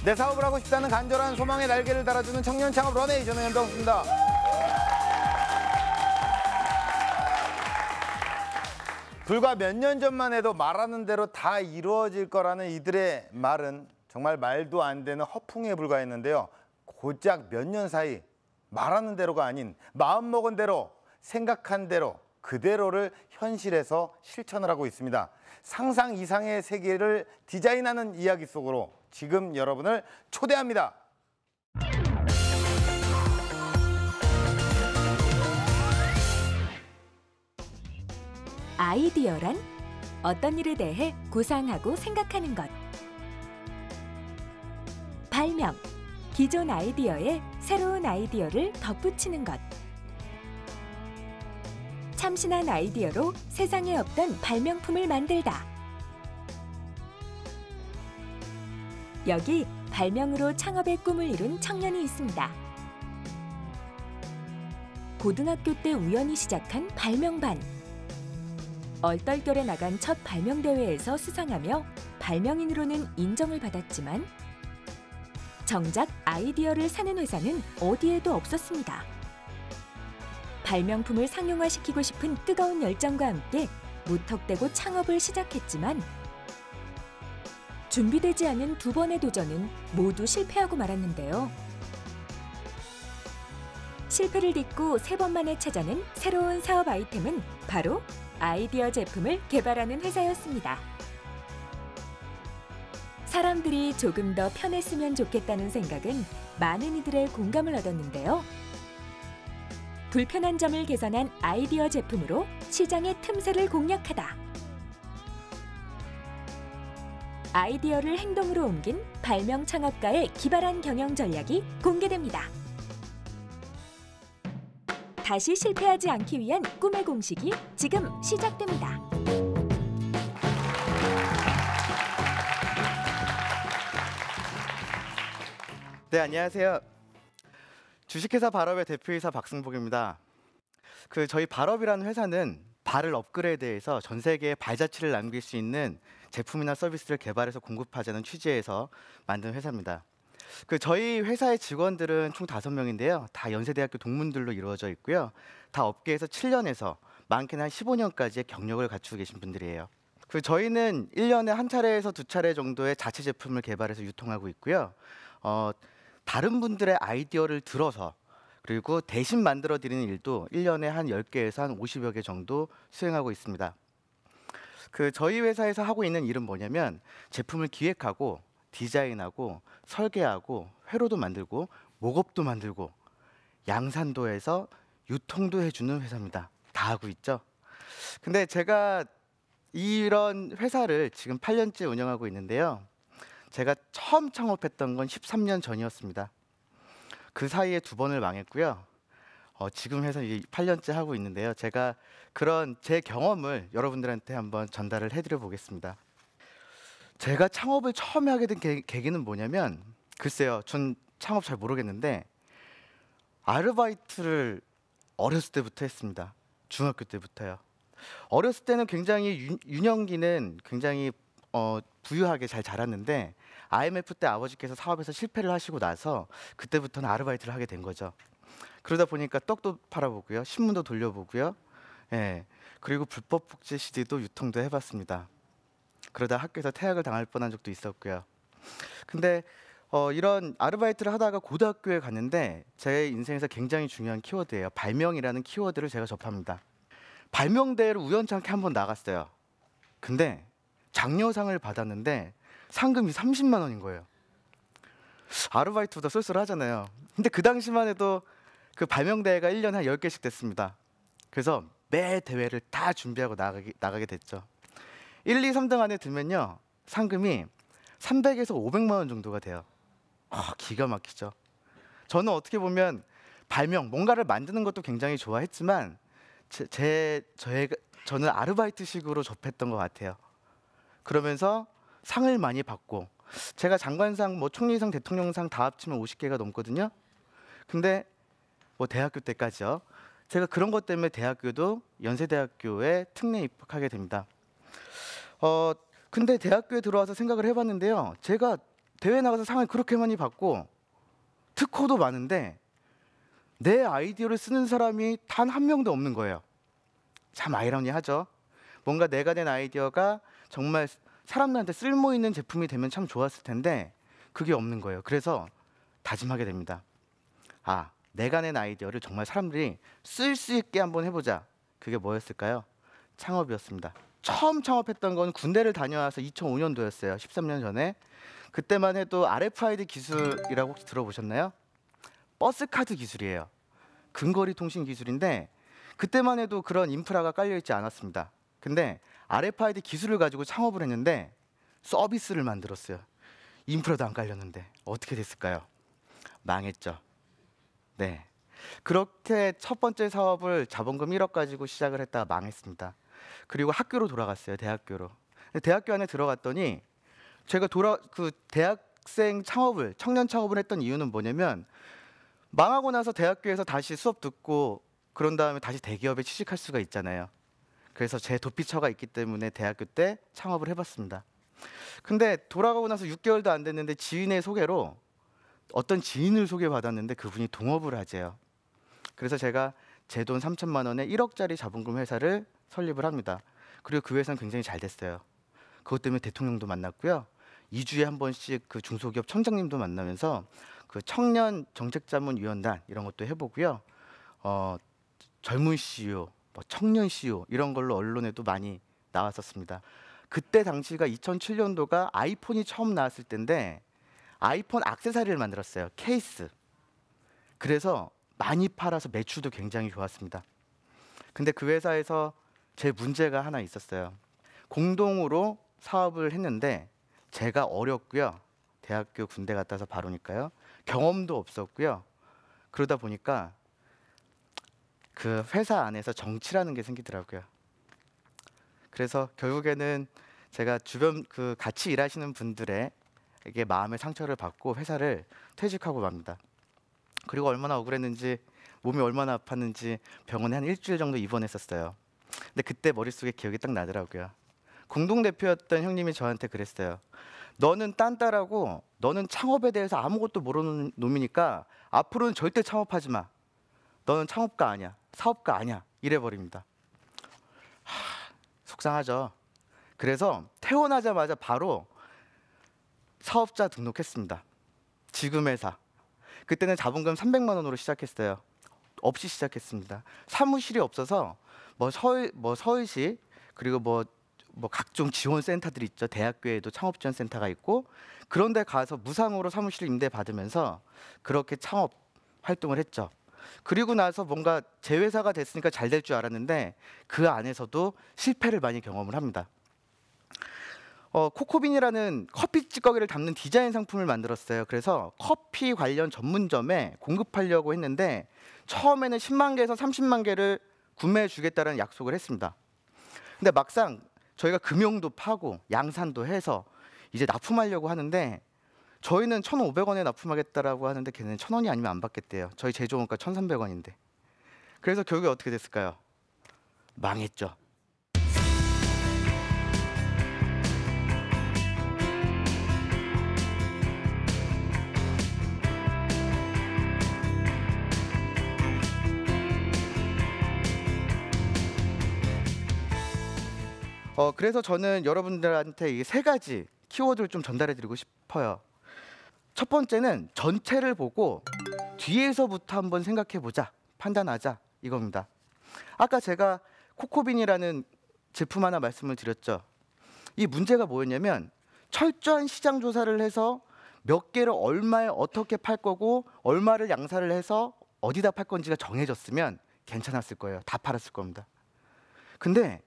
내 사업을 하고 싶다는 간절한 소망의 날개를 달아주는 청년 창업 런웨이, 저는 연병수입니다. 불과 몇 년 전만 해도 말하는 대로 다 이루어질 거라는 이들의 말은 정말 말도 안 되는 허풍에 불과했는데요. 고작 몇 년 사이 말하는 대로가 아닌 마음먹은 대로, 생각한 대로, 그대로를 현실에서 실천을 하고 있습니다. 상상 이상의 세계를 디자인하는 이야기 속으로 지금 여러분을 초대합니다. 아이디어란 어떤 일에 대해 구상하고 생각하는 것. 발명, 기존 아이디어에 새로운 아이디어를 덧붙이는 것. 참신한 아이디어로 세상에 없던 발명품을 만들다. 여기 발명으로 창업의 꿈을 이룬 청년이 있습니다. 고등학교 때 우연히 시작한 발명반. 얼떨결에 나간 첫 발명대회에서 수상하며 발명인으로는 인정을 받았지만 정작 아이디어를 사는 회사는 어디에도 없었습니다. 발명품을 상용화시키고 싶은 뜨거운 열정과 함께 무턱대고 창업을 시작했지만 준비되지 않은 두 번의 도전은 모두 실패하고 말았는데요. 실패를 딛고 세 번 만에 찾아낸 새로운 사업 아이템은 바로 아이디어 제품을 개발하는 회사였습니다. 사람들이 조금 더 편했으면 좋겠다는 생각은 많은 이들의 공감을 얻었는데요. 불편한 점을 개선한 아이디어 제품으로 시장의 틈새를 공략하다. 아이디어를 행동으로 옮긴 발명 창업가의 기발한 경영 전략이 공개됩니다. 다시 실패하지 않기 위한 꿈의 공식이 지금 시작됩니다. 네, 안녕하세요. 주식회사 발업의 대표이사 박승복입니다. 저희 발업이라는 회사는 발을 업그레이드해서 전 세계에 발자취를 남길 수 있는 제품이나 서비스를 개발해서 공급하자는 취지에서 만든 회사입니다. 저희 회사의 직원들은 총 5명인데요. 다 연세대학교 동문들로 이루어져 있고요. 다 업계에서 7년에서 많게는 한 15년까지의 경력을 갖추고 계신 분들이에요. 저희는 1년에 한 차례에서 두 차례 정도의 자체 제품을 개발해서 유통하고 있고요. 다른 분들의 아이디어를 들어서 그리고 대신 만들어 드리는 일도 1년에 한 10개에서 한 50여 개 정도 수행하고 있습니다. 저희 회사에서 하고 있는 일은 뭐냐면 제품을 기획하고 디자인하고 설계하고 회로도 만들고 목업도 만들고 양산도 해서 유통도 해주는 회사입니다. 다 하고 있죠. 근데 제가 이런 회사를 지금 8년째 운영하고 있는데요. 제가 처음 창업했던 건 13년 전이었습니다. 그 사이에 2번을 망했고요. 지금 회사 8년째 하고 있는데요. 제가 그런 제 경험을 여러분들한테 한번 전달을 해드려 보겠습니다. 제가 창업을 처음에 하게 된 계기는 뭐냐면 글쎄요. 전 창업 잘 모르겠는데 아르바이트를 어렸을 때부터 했습니다. 중학교 때부터요. 어렸을 때는 굉장히 유년기는 굉장히 부유하게 잘 자랐는데 IMF 때 아버지께서 사업에서 실패를 하시고 나서 그때부터는 아르바이트를 하게 된 거죠. 그러다 보니까 떡도 팔아보고요. 신문도 돌려보고요. 예, 그리고 불법 복제 CD도 유통도 해봤습니다. 그러다 학교에서 퇴학을 당할 뻔한 적도 있었고요. 근데 이런 아르바이트를 하다가 고등학교에 갔는데 제 인생에서 굉장히 중요한 키워드예요. 발명이라는 키워드를 제가 접합니다. 발명대회를 우연찮게 한번 나갔어요. 근데 장려상을 받았는데 상금이 30만 원인 거예요. 아르바이트보다 쏠쏠하잖아요. 근데 그 당시만 해도 그 발명대회가 1년에 한 10개씩 됐습니다. 그래서 매 대회를 다 준비하고 나가게 됐죠. 1, 2, 3등 안에 들면요. 상금이 300에서 500만 원 정도가 돼요. 기가 막히죠. 저는 어떻게 보면 발명, 뭔가를 만드는 것도 굉장히 좋아했지만 저는 아르바이트식으로 접했던 것 같아요. 그러면서 상을 많이 받고 제가 장관상, 총리상, 대통령상 다 합치면 50개가 넘거든요. 근데 대학교 때까지요. 제가 그런 것 때문에 대학교도 연세대학교에 특례 입학하게 됩니다. 근데 대학교에 들어와서 생각을 해봤는데요. 제가 대회 나가서 상을 그렇게 많이 받고 특허도 많은데 내 아이디어를 쓰는 사람이 단 한 명도 없는 거예요. 참 아이러니하죠. 뭔가 내가 낸 아이디어가 정말 사람들한테 쓸모 있는 제품이 되면 참 좋았을 텐데 그게 없는 거예요. 그래서 다짐하게 됩니다. 아, 내가 낸 아이디어를 정말 사람들이 쓸 수 있게 한번 해보자. 그게 뭐였을까요? 창업이었습니다. 처음 창업했던 건 군대를 다녀와서 2005년도였어요. 13년 전에. 그때만 해도 RFID 기술이라고 혹시 들어보셨나요? 버스카드 기술이에요. 근거리 통신 기술인데 그때만 해도 그런 인프라가 깔려있지 않았습니다. 근데 RFID 기술을 가지고 창업을 했는데 서비스를 만들었어요. 인프라도 안 깔렸는데 어떻게 됐을까요? 망했죠. 네, 그렇게 첫 번째 사업을 자본금 1억 가지고 시작을 했다가 망했습니다. 그리고 학교로 돌아갔어요. 대학교로. 대학교 안에 들어갔더니 제가 대학생 창업을, 청년 창업을 했던 이유는 뭐냐면 망하고 나서 대학교에서 다시 수업 듣고 그런 다음에 다시 대기업에 취직할 수가 있잖아요. 그래서 제 도피처가 있기 때문에 대학교 때 창업을 해봤습니다. 근데 돌아가고 나서 6개월도 안 됐는데 지인의 소개로 어떤 지인을 소개받았는데 그분이 동업을 하재요. 그래서 제가 제 돈 3천만 원에 1억짜리 자본금 회사를 설립을 합니다. 그리고 그 회사는 굉장히 잘 됐어요. 그것 때문에 대통령도 만났고요. 2주에 한 번씩 그 중소기업 청장님도 만나면서 그 청년 정책자문위원단 이런 것도 해보고요. 젊은 CEO, 청년 CEO 이런 걸로 언론에도 많이 나왔었습니다. 그때 당시가 2007년도가 아이폰이 처음 나왔을 때인데 아이폰 액세서리를 만들었어요. 케이스. 그래서 많이 팔아서 매출도 굉장히 좋았습니다. 근데 그 회사에서 제 문제가 하나 있었어요. 공동으로 사업을 했는데 제가 어렸고요. 대학교 군대 갔다 와서 바로니까요. 경험도 없었고요. 그러다 보니까 그 회사 안에서 정치라는 게 생기더라고요. 그래서 결국에는 제가 주변 그 같이 일하시는 분들에게 마음의 상처를 받고 회사를 퇴직하고 맙니다. 그리고 얼마나 억울했는지 몸이 얼마나 아팠는지 병원에 한 일주일 정도 입원했었어요. 근데 그때 머릿속에 기억이 딱 나더라고요. 공동대표였던 형님이 저한테 그랬어요. 너는 딴따라고 너는 창업에 대해서 아무것도 모르는 놈이니까 앞으로는 절대 창업하지 마. 너는 창업가 아니야. 사업가 아니야. 이래버립니다. 속상하죠. 그래서 태어나자마자 바로 사업자 등록했습니다. 지금 회사. 그때는 자본금 300만 원으로 시작했어요. 없이 시작했습니다. 사무실이 없어서 서울시 그리고 뭐 각종 지원 센터들이 있죠. 대학교에도 창업 지원 센터가 있고 그런 데 가서 무상으로 사무실 임대 받으면서 그렇게 창업 활동을 했죠. 그리고 나서 뭔가 제 회사가 됐으니까 잘 될 줄 알았는데 그 안에서도 실패를 많이 경험을 합니다. 코코빈이라는 커피 찌꺼기를 담는 디자인 상품을 만들었어요. 그래서 커피 관련 전문점에 공급하려고 했는데 처음에는 10만 개에서 30만 개를 구매해 주겠다는 약속을 했습니다. 근데 막상 저희가 금용도 파고 양산도 해서 이제 납품하려고 하는데 저희는 1,500원에 납품하겠다라고 하는데 걔네는 1,000원이 아니면 안 받겠대요. 저희 제조원가 1,300원인데. 그래서 결국에 어떻게 됐을까요? 망했죠. 그래서 저는 여러분들한테 이 세 가지 키워드를 좀 전달해드리고 싶어요. 첫 번째는 전체를 보고 뒤에서부터 한번 생각해보자, 판단하자 이겁니다. 아까 제가 코코빈이라는 제품 하나 말씀을 드렸죠. 이 문제가 뭐였냐면 철저한 시장 조사를 해서 몇 개를 얼마에 어떻게 팔 거고 얼마를 양산을 해서 어디다 팔 건지가 정해졌으면 괜찮았을 거예요. 다 팔았을 겁니다. 근데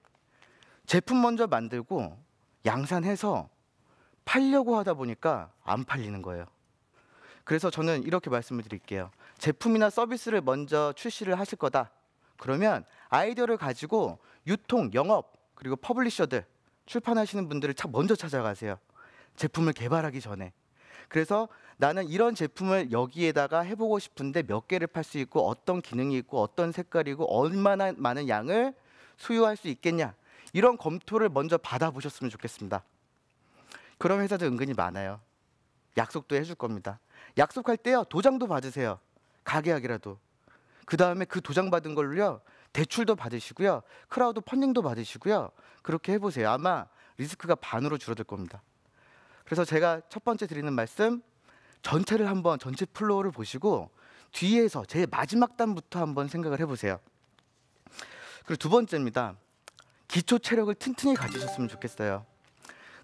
제품 먼저 만들고 양산해서 팔려고 하다 보니까 안 팔리는 거예요. 그래서 저는 이렇게 말씀을 드릴게요. 제품이나 서비스를 먼저 출시를 하실 거다. 그러면 아이디어를 가지고 유통, 영업, 그리고 퍼블리셔들, 출판하시는 분들을 먼저 찾아가세요. 제품을 개발하기 전에. 그래서 나는 이런 제품을 여기에다가 해보고 싶은데 몇 개를 팔 수 있고 어떤 기능이 있고 어떤 색깔이고 얼마나 많은 양을 수요할 수 있겠냐. 이런 검토를 먼저 받아보셨으면 좋겠습니다. 그런 회사도 은근히 많아요. 약속도 해줄 겁니다. 약속할 때요, 도장도 받으세요. 가계약이라도. 그 다음에 그 도장 받은 걸로요, 대출도 받으시고요, 크라우드 펀딩도 받으시고요. 그렇게 해보세요. 아마 리스크가 반으로 줄어들 겁니다. 그래서 제가 첫 번째 드리는 말씀, 전체를 한번 전체 플로우를 보시고 뒤에서 제일 마지막 단부터 한번 생각을 해보세요. 그리고 두 번째입니다. 기초 체력을 튼튼히 가지셨으면 좋겠어요.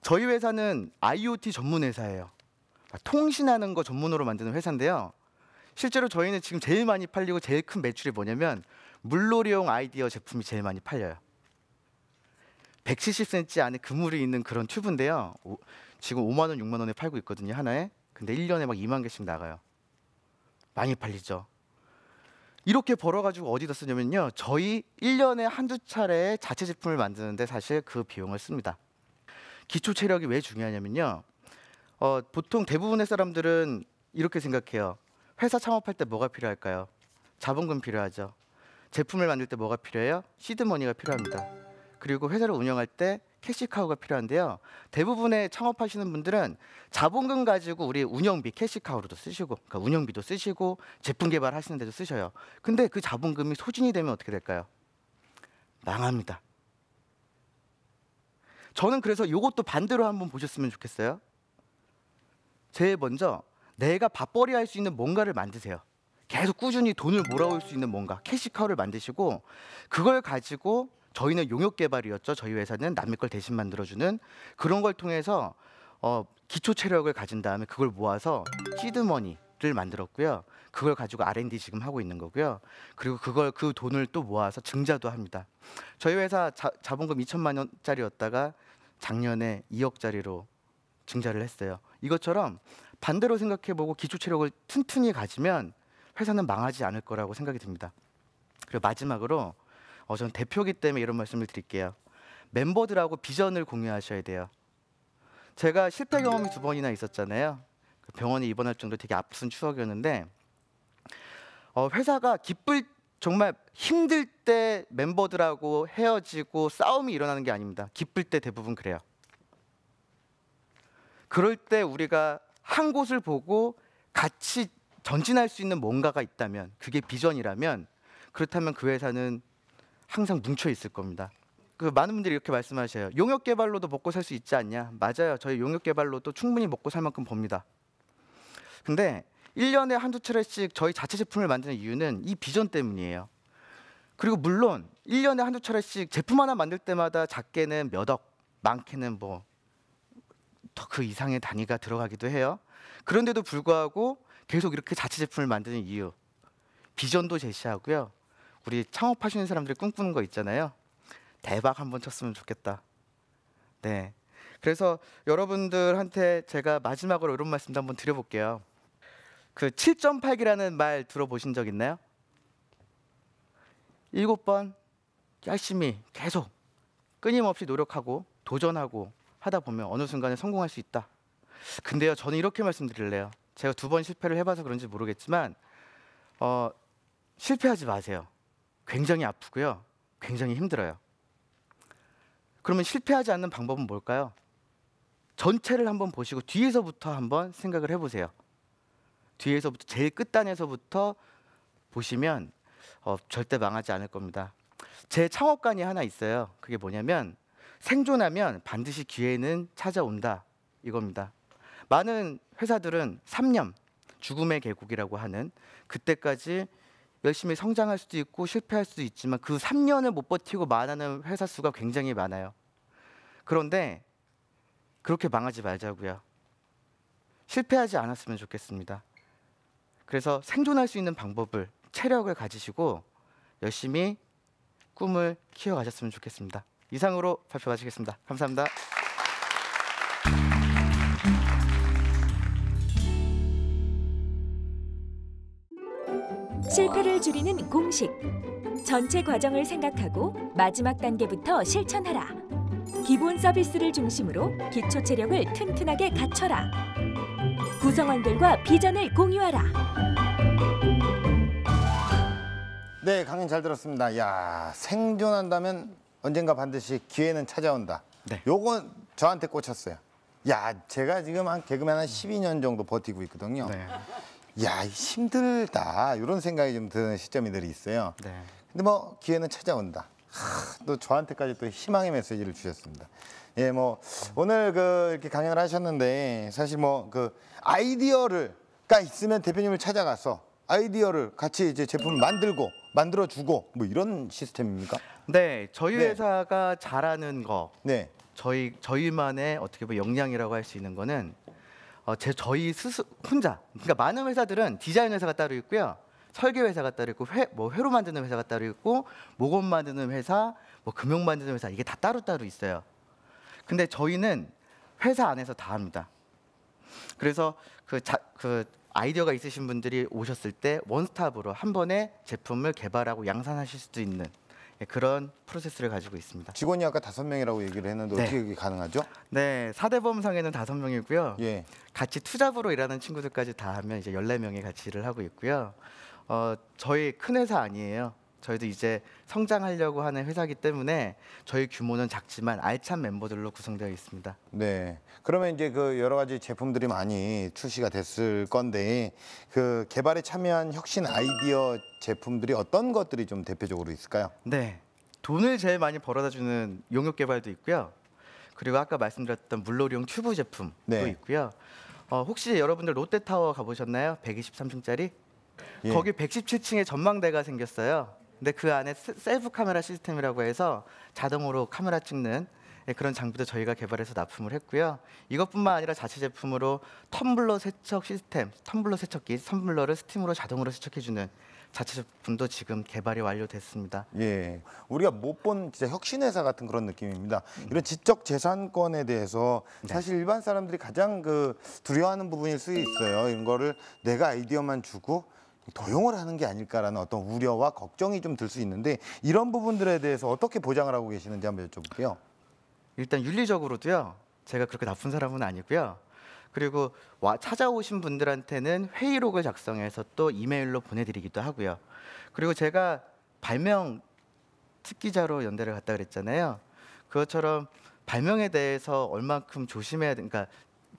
저희 회사는 IoT 전문 회사예요. 통신하는 거 전문으로 만드는 회사인데요. 실제로 저희는 지금 제일 많이 팔리고 제일 큰 매출이 뭐냐면 물놀이용 아이디어 제품이 제일 많이 팔려요. 170cm 안에 그물이 있는 그런 튜브인데요. 지금 5만 원, 6만 원에 팔고 있거든요, 하나에. 근데 1년에 막 2만 개씩 나가요. 많이 팔리죠. 이렇게 벌어가지고 어디다 쓰냐면요, 저희 1년에 한두 차례 자체 제품을 만드는데 사실 그 비용을 씁니다. 기초 체력이 왜 중요하냐면요, 보통 대부분의 사람들은 이렇게 생각해요. 회사 창업할 때 뭐가 필요할까요? 자본금 필요하죠. 제품을 만들 때 뭐가 필요해요? 시드머니가 필요합니다. 그리고 회사를 운영할 때 캐시카우가 필요한데요. 대부분의 창업하시는 분들은 자본금 가지고 우리 운영비, 캐시카우로도 쓰시고, 그러니까 운영비도 쓰시고 제품 개발하시는 데도 쓰셔요. 근데 그 자본금이 소진이 되면 어떻게 될까요? 망합니다. 저는 그래서 이것도 반대로 한번 보셨으면 좋겠어요. 제일 먼저 내가 밥벌이 할 수 있는 뭔가를 만드세요. 계속 꾸준히 돈을 몰아올 수 있는 뭔가, 캐시카우를 만드시고, 그걸 가지고 저희는 용역 개발이었죠. 저희 회사는 남의 걸 대신 만들어주는 그런 걸 통해서 기초 체력을 가진 다음에 그걸 모아서 시드머니를 만들었고요. 그걸 가지고 R&D 지금 하고 있는 거고요. 그리고 그 돈을 또 모아서 증자도 합니다. 저희 회사 자본금 2천만 원짜리였다가 작년에 2억짜리로 증자를 했어요. 이것처럼 반대로 생각해보고 기초 체력을 튼튼히 가지면 회사는 망하지 않을 거라고 생각이 듭니다. 그리고 마지막으로 저는 대표이기 때문에 이런 말씀을 드릴게요. 멤버들하고 비전을 공유하셔야 돼요. 제가 실패 경험이 2번이나 있었잖아요. 병원에 입원할 정도로 되게 아픈 추억이었는데, 회사가 정말 힘들 때 멤버들하고 헤어지고 싸움이 일어나는 게 아닙니다. 기쁠 때 대부분 그래요. 그럴 때 우리가 한 곳을 보고 같이 전진할 수 있는 뭔가가 있다면, 그게 비전이라면, 그렇다면 그 회사는 항상 뭉쳐 있을 겁니다. 많은 분들이 이렇게 말씀하셔요. 용역 개발로도 먹고 살 수 있지 않냐? 맞아요. 저희 용역 개발로도 충분히 먹고 살 만큼 법니다. 근데 1년에 한두 차례씩 저희 자체 제품을 만드는 이유는 이 비전 때문이에요. 그리고 물론 1년에 한두 차례씩 제품 하나 만들 때마다 작게는 몇 억, 많게는 뭐 더 그 이상의 단위가 들어가기도 해요. 그런데도 불구하고 계속 이렇게 자체 제품을 만드는 이유, 비전도 제시하고요. 우리 창업하시는 사람들이 꿈꾸는 거 있잖아요. 대박 한번 쳤으면 좋겠다. 네. 그래서 여러분들한테 제가 마지막으로 이런 말씀도 한번 드려볼게요. 그 7.8기라는 말 들어보신 적 있나요? 7번 열심히 계속 끊임없이 노력하고 도전하고 하다 보면 어느 순간에 성공할 수 있다. 근데요, 저는 이렇게 말씀드릴래요. 제가 2번 실패를 해봐서 그런지 모르겠지만 실패하지 마세요. 굉장히 아프고요. 굉장히 힘들어요. 그러면 실패하지 않는 방법은 뭘까요? 전체를 한번 보시고 뒤에서부터 한번 생각을 해보세요. 뒤에서부터, 제일 끝단에서부터 보시면 절대 망하지 않을 겁니다. 제 창업관이 하나 있어요. 그게 뭐냐면 생존하면 반드시 기회는 찾아온다, 이겁니다. 많은 회사들은 3년, 죽음의 계곡이라고 하는, 그때까지 열심히 성장할 수도 있고 실패할 수도 있지만 그 3년을 못 버티고 망하는 회사 수가 굉장히 많아요. 그런데 그렇게 망하지 말자고요. 실패하지 않았으면 좋겠습니다. 그래서 생존할 수 있는 방법을, 체력을 가지시고 열심히 꿈을 키워가셨으면 좋겠습니다. 이상으로 발표 마치겠습니다. 감사합니다. 실패를 줄이는 공식. 전체 과정을 생각하고 마지막 단계부터 실천하라. 기본 서비스를 중심으로 기초 체력을 튼튼하게 갖춰라. 구성원들과 비전을 공유하라. 네, 강연 잘 들었습니다. 야, 생존한다면 언젠가 반드시 기회는 찾아온다. 네. 요건 저한테 꽂혔어요. 야, 제가 지금 한 개그맨 한 12년 정도 버티고 있거든요. 네. 야, 힘들다 이런 생각이 좀 드는 시점들이 있어요. 네. 근데 뭐 기회는 찾아온다. 또 저한테까지 또 희망의 메시지를 주셨습니다. 예, 뭐 오늘 이렇게 강연을 하셨는데 사실 뭐 아이디어가 있으면 대표님을 찾아가서 아이디어를 같이 이제 제품을 만들어주고 뭐 이런 시스템입니까? 네, 저희 네. 회사가 잘하는 거, 네, 저희만의 어떻게 보면 역량이라고 할 수 있는 거는 저희 혼자. 그러니까 많은 회사들은 디자인 회사가 따로 있고요, 설계 회사가 따로 있고, 회로 만드는 회사가 따로 있고, 모건 만드는 회사, 뭐 금형 만드는 회사, 이게 다 따로 있어요. 근데 저희는 회사 안에서 다 합니다. 그래서 그 아이디어가 있으신 분들이 오셨을 때 원스톱으로 한 번에 제품을 개발하고 양산하실 수도 있는 그런 프로세스를 가지고 있습니다. 직원이 아까 5명이라고 얘기를 했는데 네. 어떻게 그게 가능하죠? 네, 4대범상에는 5명이고요. 예, 같이 투잡으로 일하는 친구들까지 다 하면 이제 14명이 같이 일을 하고 있고요. 저희 큰 회사 아니에요. 저희도 이제 성장하려고 하는 회사이기 때문에 저희 규모는 작지만 알찬 멤버들로 구성되어 있습니다. 네. 그러면 이제 여러 가지 제품들이 많이 출시가 됐을 건데 개발에 참여한 혁신 아이디어 제품들이 어떤 것들이 좀 대표적으로 있을까요? 네, 돈을 제일 많이 벌어다 주는 용역 개발도 있고요. 그리고 아까 말씀드렸던 물놀이용 튜브 제품도 네. 있고요. 혹시 여러분들 롯데타워 가보셨나요? 123층짜리? 예. 거기 117층에 전망대가 생겼어요. 근데 그 안에 셀프 카메라 시스템이라고 해서 자동으로 카메라 찍는 그런 장비도 저희가 개발해서 납품을 했고요. 이것뿐만 아니라 자체 제품으로 텀블러 세척 시스템, 텀블러 세척기, 텀블러를 스팀으로 자동으로 세척해주는 자체 제품도 지금 개발이 완료됐습니다. 예, 우리가 못 본 진짜 혁신회사 같은 그런 느낌입니다. 이런 지적 재산권에 대해서 네. 사실 일반 사람들이 가장 두려워하는 부분일 수 있어요. 이런 거를 내가 아이디어만 주고 도용을 하는 게 아닐까라는 어떤 우려와 걱정이 좀 들 수 있는데 이런 부분들에 대해서 어떻게 보장을 하고 계시는지 한번 여쭤볼게요. 일단 윤리적으로도요, 제가 그렇게 나쁜 사람은 아니고요. 그리고 찾아오신 분들한테는 회의록을 작성해서 또 이메일로 보내드리기도 하고요. 그리고 제가 발명 특기자로 연대를 갔다 그랬잖아요. 그것처럼 발명에 대해서 얼만큼 조심해야 그러니까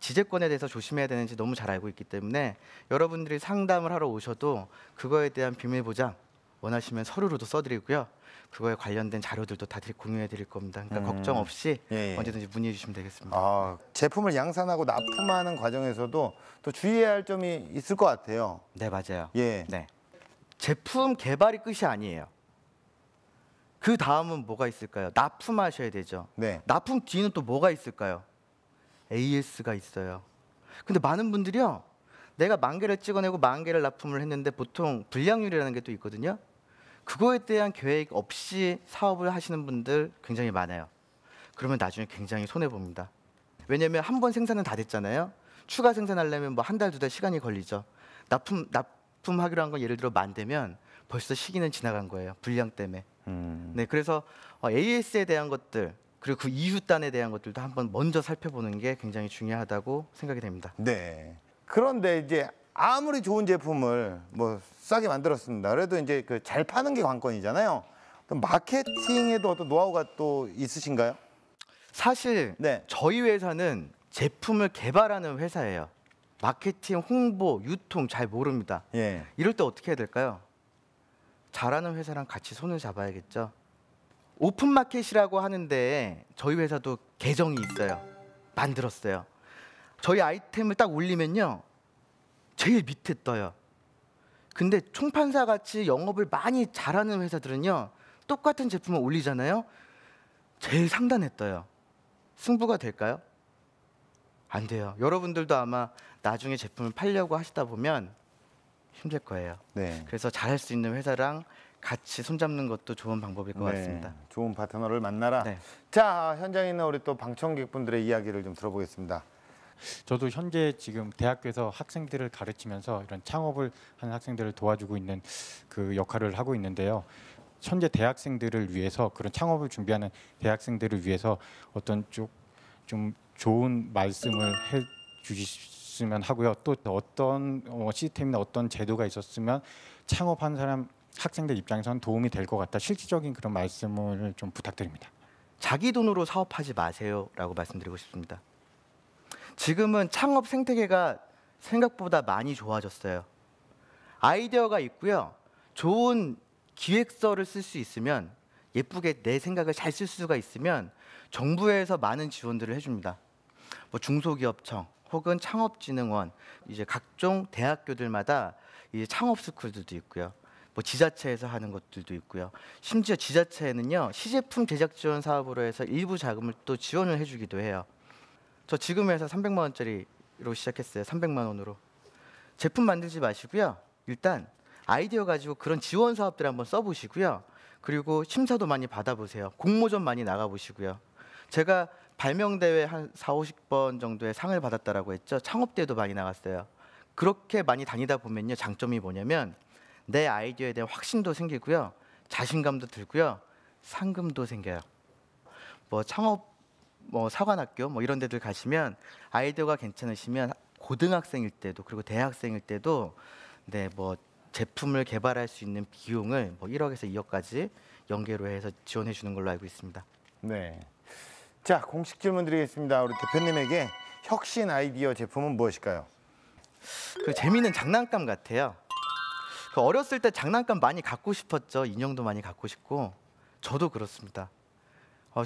지재권에 대해서 조심해야 되는지 너무 잘 알고 있기 때문에 여러분들이 상담을 하러 오셔도 그거에 대한 비밀 보장 원하시면 서류로도 써드리고요. 그거에 관련된 자료들도 다 공유해 드릴 겁니다. 그러니까 걱정 없이 예, 예. 언제든지 문의해 주시면 되겠습니다. 제품을 양산하고 납품하는 과정에서도 또 주의해야 할 점이 있을 것 같아요. 네, 맞아요. 예. 네. 제품 개발이 끝이 아니에요. 그 다음은 뭐가 있을까요? 납품하셔야 되죠. 네. 납품 뒤는 또 뭐가 있을까요? AS가 있어요. 근데 많은 분들이요, 내가 10,000개를 찍어내고 10,000개를 납품을 했는데 보통 불량률이라는 게 또 있거든요. 그거에 대한 계획 없이 사업을 하시는 분들 굉장히 많아요. 그러면 나중에 굉장히 손해 봅니다. 왜냐하면 한 번 생산은 다 됐잖아요. 추가 생산하려면 뭐 1달, 2달 시간이 걸리죠. 납품하기로 한 건 예를 들어 10,000대면 벌써 시기는 지나간 거예요. 불량 때문에. 네, 그래서 AS에 대한 것들 그리고 그 이후단에 대한 것들도 한번 먼저 살펴보는 게 굉장히 중요하다고 생각이 됩니다. 네. 그런데 이제 아무리 좋은 제품을 뭐 싸게 만들었습니다. 그래도 이제 잘 파는 게 관건이잖아요. 또 마케팅에도 어떤 노하우가 또 있으신가요? 사실 네. 저희 회사는 제품을 개발하는 회사예요. 마케팅, 홍보, 유통 잘 모릅니다. 예. 이럴 때 어떻게 해야 될까요? 잘하는 회사랑 같이 손을 잡아야겠죠. 오픈마켓이라고 하는데 저희 회사도 계정이 있어요. 만들었어요. 저희 아이템을 딱 올리면요, 제일 밑에 떠요. 근데 총판사 같이 영업을 많이 잘하는 회사들은요, 똑같은 제품을 올리잖아요. 제일 상단에 떠요. 승부가 될까요? 안 돼요. 여러분들도 아마 나중에 제품을 팔려고 하시다 보면 힘들 거예요. 네. 그래서 잘할 수 있는 회사랑 같이 손잡는 것도 좋은 방법일 것 같습니다. 좋은 파트너를 만나라. 네. 자, 현장에 있는 우리 또 방청객분들의 이야기를 좀 들어보겠습니다. 저도 현재 지금 대학교에서 학생들을 가르치면서 이런 창업을 하는 학생들을 도와주고 있는 그 역할을 하고 있는데요. 현재 대학생들을 위해서 그런 창업을 준비하는 대학생들을 위해서 어떤 좀 좋은 말씀을 해 주셨으면 하고요. 또 어떤 시스템이나 어떤 제도가 있었으면 창업한 사람 학생들 입장에서는 도움이 될 것 같다. 실질적인 그런 말씀을 좀 부탁드립니다. 자기 돈으로 사업하지 마세요라고 말씀드리고 싶습니다. 지금은 창업 생태계가 생각보다 많이 좋아졌어요. 아이디어가 있고요. 좋은 기획서를 쓸 수 있으면, 예쁘게 내 생각을 잘 쓸 수가 있으면 정부에서 많은 지원들을 해줍니다. 뭐 중소기업청 혹은 창업진흥원, 이제 각종 대학교들마다 이제 창업 스쿨들도 있고요. 뭐 지자체에서 하는 것들도 있고요. 심지어 지자체에는요, 시제품 제작 지원 사업으로 해서 일부 자금을 또 지원을 해주기도 해요. 저 지금 회사 300만 원짜리로 시작했어요. 300만 원으로. 제품 만들지 마시고요. 일단 아이디어 가지고 그런 지원 사업들 한번 써보시고요. 그리고 심사도 많이 받아보세요. 공모전 많이 나가보시고요. 제가 발명대회 한 40-50번 정도의 상을 받았다라고 했죠. 창업대회도 많이 나갔어요. 그렇게 많이 다니다 보면요, 장점이 뭐냐면 내 아이디어에 대한 확신도 생기고요, 자신감도 들고요, 상금도 생겨요. 뭐 창업 뭐 사관학교 뭐 이런 데들 가시면 아이디어가 괜찮으시면 고등학생일 때도 그리고 대학생일 때도 네, 뭐 제품을 개발할 수 있는 비용을 뭐 1억에서 2억까지 연계로 해서 지원해 주는 걸로 알고 있습니다. 네. 자, 공식 질문 드리겠습니다. 우리 대표님에게 혁신 아이디어 제품은 무엇일까요? 그 재미있는 장난감 같아요. 그 어렸을 때 장난감 많이 갖고 싶었죠. 인형도 많이 갖고 싶고 저도 그렇습니다.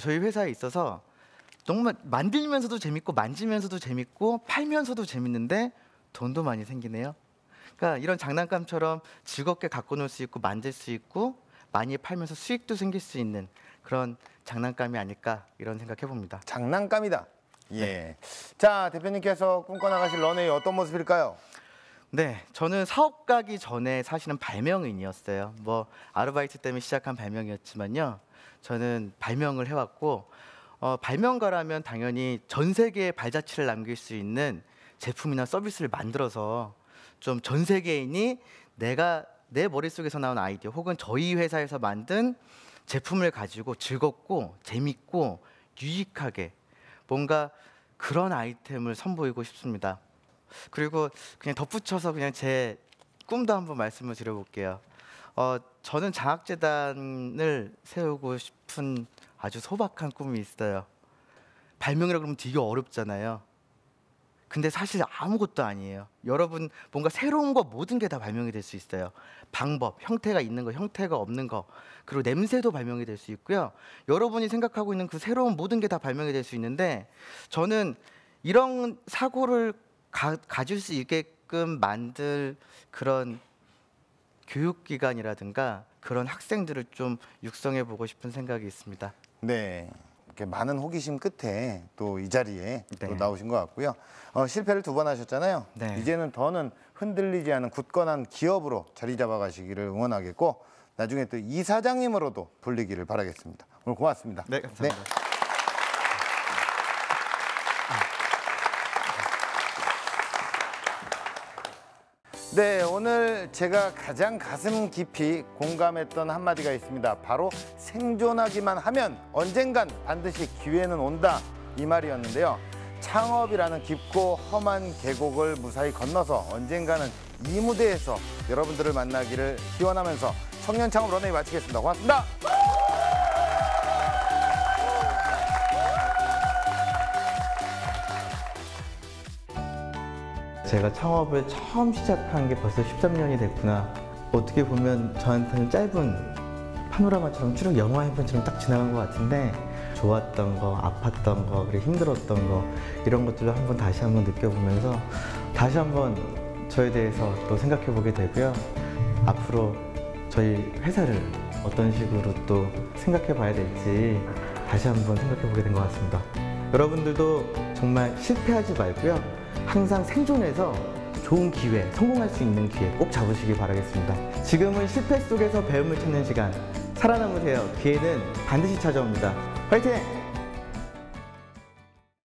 저희 회사에 있어서 정말 만들면서도 재밌고 만지면서도 재밌고 팔면서도 재밌는데 돈도 많이 생기네요. 그러니까 이런 장난감처럼 즐겁게 갖고 놀 수 있고 만질 수 있고 많이 팔면서 수익도 생길 수 있는 그런 장난감이 아닐까 이런 생각해 봅니다. 장난감이다. 예. 자, 대표님께서 꿈꿔나가실 런웨이 어떤 모습일까요? 네, 저는 사업 가기 전에 사실은 발명인이었어요. 뭐 아르바이트 때문에 시작한 발명이었지만요. 저는 발명을 해왔고 발명가라면 당연히 전 세계에 발자취를 남길 수 있는 제품이나 서비스를 만들어서 좀 전 세계인이 내가 내 머릿속에서 나온 아이디어 혹은 저희 회사에서 만든 제품을 가지고 즐겁고 재밌고 유익하게 뭔가 그런 아이템을 선보이고 싶습니다. 그리고 그냥 덧붙여서 그냥 제 꿈도 한번 말씀을 드려볼게요. 저는 장학재단을 세우고 싶은 아주 소박한 꿈이 있어요. 발명이라 그러면 되게 어렵잖아요. 근데 사실 아무것도 아니에요. 여러분 뭔가 새로운 거 모든 게 다 발명이 될 수 있어요. 방법, 형태가 있는 거, 형태가 없는 거, 그리고 냄새도 발명이 될 수 있고요. 여러분이 생각하고 있는 그 새로운 모든 게 다 발명이 될 수 있는데 저는 이런 사고를 가질 수 있게끔 만들 그런 교육기관이라든가 그런 학생들을 좀 육성해 보고 싶은 생각이 있습니다. 네. 이렇게 많은 호기심 끝에 또 이 자리에 네. 또 나오신 것 같고요. 실패를 2번 하셨잖아요. 네. 이제는 더는 흔들리지 않은 굳건한 기업으로 자리 잡아가시기를 응원하겠고 나중에 또 이사장님으로도 불리기를 바라겠습니다. 오늘 고맙습니다. 네, 감사합니다. 네, 오늘 제가 가장 가슴 깊이 공감했던 한마디가 있습니다. 바로 생존하기만 하면 언젠간 반드시 기회는 온다, 이 말이었는데요. 창업이라는 깊고 험한 계곡을 무사히 건너서 언젠가는 이 무대에서 여러분들을 만나기를 기원하면서 청년 창업 런웨이 마치겠습니다. 고맙습니다. 제가 창업을 처음 시작한 게 벌써 13년이 됐구나. 어떻게 보면 저한테는 짧은 파노라마처럼 쭉 영화 한 편처럼 딱 지나간 것 같은데 좋았던 거, 아팠던 거, 그리고 힘들었던 거 이런 것들을 다시 한번 느껴보면서 다시 한번 저에 대해서 또 생각해 보게 되고요. 앞으로 저희 회사를 어떤 식으로 또 생각해 봐야 될지 다시 한번 생각해 보게 된 것 같습니다. 여러분들도 정말 실패하지 말고요. 항상 생존해서 좋은 기회, 성공할 수 있는 기회 꼭 잡으시길 바라겠습니다. 지금은 실패 속에서 배움을 찾는 시간. 살아남으세요. 기회는 반드시 찾아옵니다. 화이팅!